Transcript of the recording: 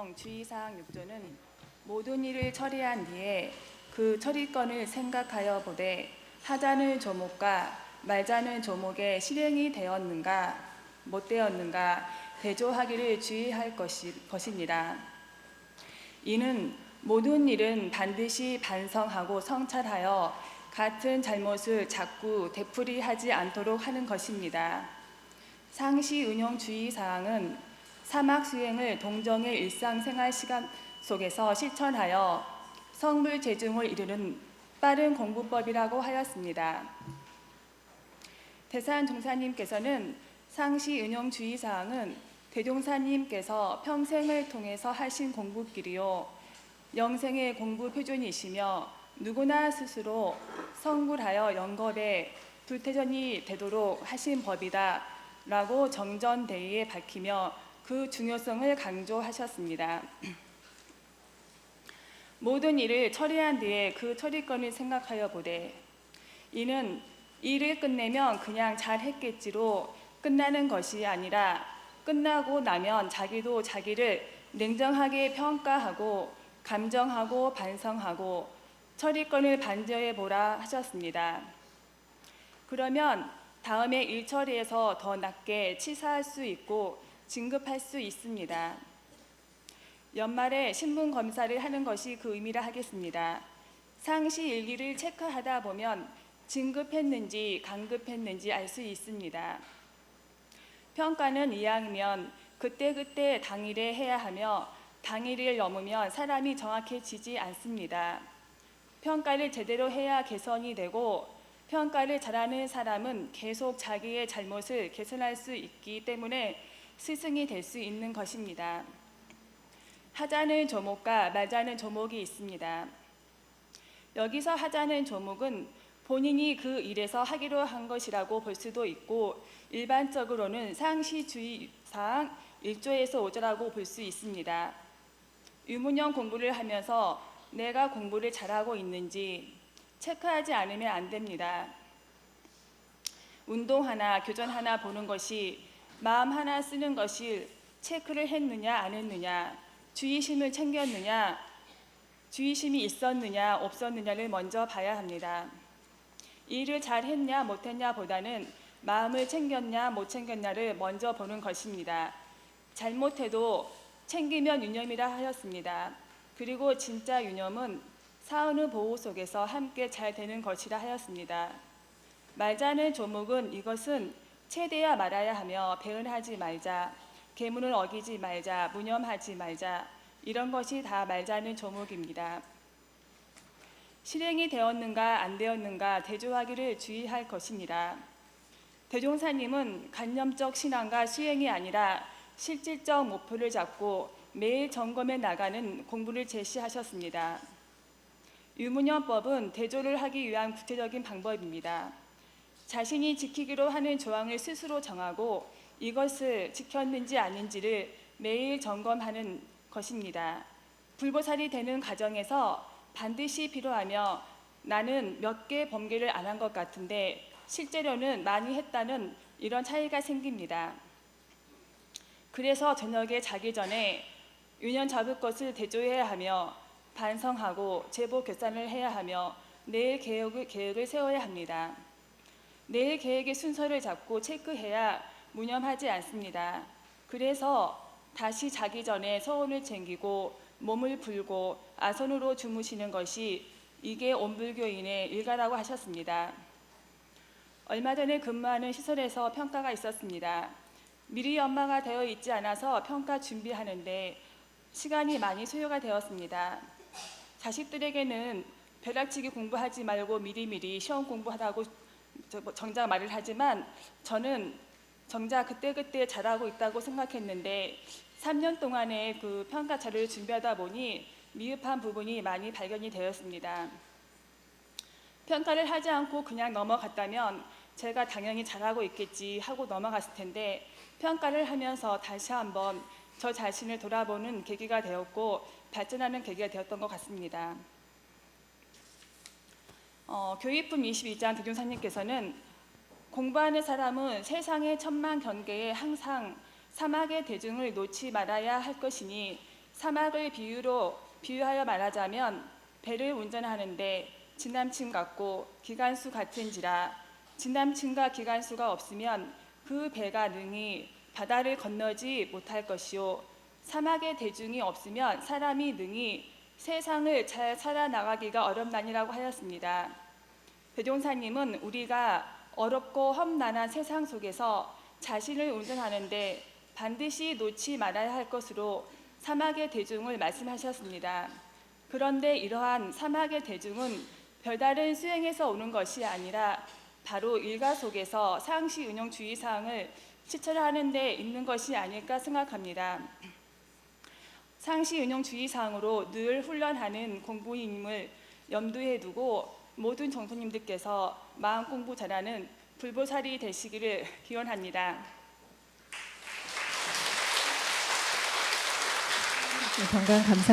운영 주의사항 6조는 모든 일을 처리한 뒤에 그 처리건을 생각하여 보되 하자는 조목과 말자는 조목에 실행이 되었는가 못 되었는가 대조하기를 주의할 것이니라. 이는 모든 일은 반드시 반성하고 성찰하여 같은 잘못을 자꾸 되풀이하지 않도록 하는 것입니다. 상시 운영 주의사항은 사막 수행을 동정의 일상생활 시간 속에서 실천하여 성불 재중을 이루는 빠른 공부법이라고 하였습니다. 대산 종사님께서는 상시 운영 주의사항은 대종사님께서 평생을 통해서 하신 공부길이요 영생의 공부 표준이시며 누구나 스스로 성불하여 영겁에 불태전이 되도록 하신 법이다 라고 정전대의에 밝히며 그 중요성을 강조하셨습니다. 모든 일을 처리한 뒤에 그 처리건을 생각하여 보되 이는 일을 끝내면 그냥 잘했겠지로 끝나는 것이 아니라 끝나고 나면 자기도 자기를 냉정하게 평가하고 감정하고 반성하고 처리건을 반저해 보라 하셨습니다. 그러면 다음에 일 처리에서 더 낮게 치사할 수 있고 진급할 수 있습니다. 연말에 신분 검사를 하는 것이 그 의미라 하겠습니다. 상시 일기를 체크하다 보면 진급했는지 강급했는지 알 수 있습니다. 평가는 이왕이면 그때그때 당일에 해야 하며 당일을 넘으면 사람이 정확해지지 않습니다. 평가를 제대로 해야 개선이 되고 평가를 잘하는 사람은 계속 자기의 잘못을 개선할 수 있기 때문에 스승이 될 수 있는 것입니다. 하자는 조목과 말자는 조목이 있습니다. 여기서 하자는 조목은 본인이 그 일에서 하기로 한 것이라고 볼 수도 있고 일반적으로는 상시주의사항 1조에서 5조라고 볼 수 있습니다. 유문형 공부를 하면서 내가 공부를 잘하고 있는지 체크하지 않으면 안 됩니다. 운동 하나, 교전 하나 보는 것이 마음 하나 쓰는 것을 체크를 했느냐 안 했느냐, 주의심을 챙겼느냐, 주의심이 있었느냐 없었느냐를 먼저 봐야 합니다. 일을 잘했냐 못했냐 보다는 마음을 챙겼냐 못 챙겼냐를 먼저 보는 것입니다. 잘못해도 챙기면 유념이라 하였습니다. 그리고 진짜 유념은 사은의 보호 속에서 함께 잘 되는 것이라 하였습니다. 말자는 조목은 이것은 체대야 말아야 하며 배은하지 말자, 계문을 어기지 말자, 무념하지 말자 이런 것이 다 말자는 조목입니다. 실행이 되었는가 안 되었는가 대조하기를 주의할 것이니라. 대종사님은 관념적 신앙과 수행이 아니라 실질적 목표를 잡고 매일 점검해 나가는 공부를 제시하셨습니다. 유문현법은 대조를 하기 위한 구체적인 방법입니다. 자신이 지키기로 하는 조항을 스스로 정하고 이것을 지켰는지 아닌지를 매일 점검하는 것입니다. 불보살이 되는 과정에서 반드시 필요하며 나는 몇 개 범죄를 안 한 것 같은데 실제로는 많이 했다는 이런 차이가 생깁니다. 그래서 저녁에 자기 전에 유년 잡을 것을 대조해야 하며 반성하고 제보 결산을 해야 하며 내일 계획을 세워야 합니다. 내일 계획의 순서를 잡고 체크해야 무념하지 않습니다. 그래서 다시 자기 전에 서원을 챙기고 몸을 풀고 아선으로 주무시는 것이 이게 온불교인의 일가라고 하셨습니다. 얼마 전에 근무하는 시설에서 평가가 있었습니다. 미리 연마가 되어 있지 않아서 평가 준비하는데 시간이 많이 소요가 되었습니다. 자식들에게는 벼락치기 공부하지 말고 미리미리 시험 공부하라고 정작 말을 하지만 저는 정작 그때그때 잘하고 있다고 생각했는데 3년 동안의 그 평가 자료를 준비하다 보니 미흡한 부분이 많이 발견이 되었습니다. 평가를 하지 않고 그냥 넘어갔다면 제가 당연히 잘하고 있겠지 하고 넘어갔을 텐데 평가를 하면서 다시 한번 저 자신을 돌아보는 계기가 되었고 발전하는 계기가 되었던 것 같습니다. 교육품 22장 대종사님께서는 공부하는 사람은 세상의 천만 경계에 항상 사막의 대중을 놓지 말아야 할 것이니 사막을 비유하여 말하자면 배를 운전하는데 지남친 같고 기관수 같은지라 지남친과 기관수가 없으면 그 배가 능히 바다를 건너지 못할 것이요 사막의 대중이 없으면 사람이 능히 세상을 잘 살아나가기가 어렵나니라고 하였습니다. 배종사님은 우리가 어렵고 험난한 세상 속에서 자신을 운전하는데 반드시 놓지 말아야 할 것으로 사막의 대중을 말씀하셨습니다. 그런데 이러한 사막의 대중은 별다른 수행에서 오는 것이 아니라 바로 일가 속에서 상시 운용 주의사항을 실천하는 데 있는 것이 아닐까 생각합니다. 상시 운용 주의사항으로 늘 훈련하는 공부임을 염두에 두고 모든 정소님들께서 마음 공부 잘하는 불보살이 되시기를 기원합니다. 건강 감사합니다.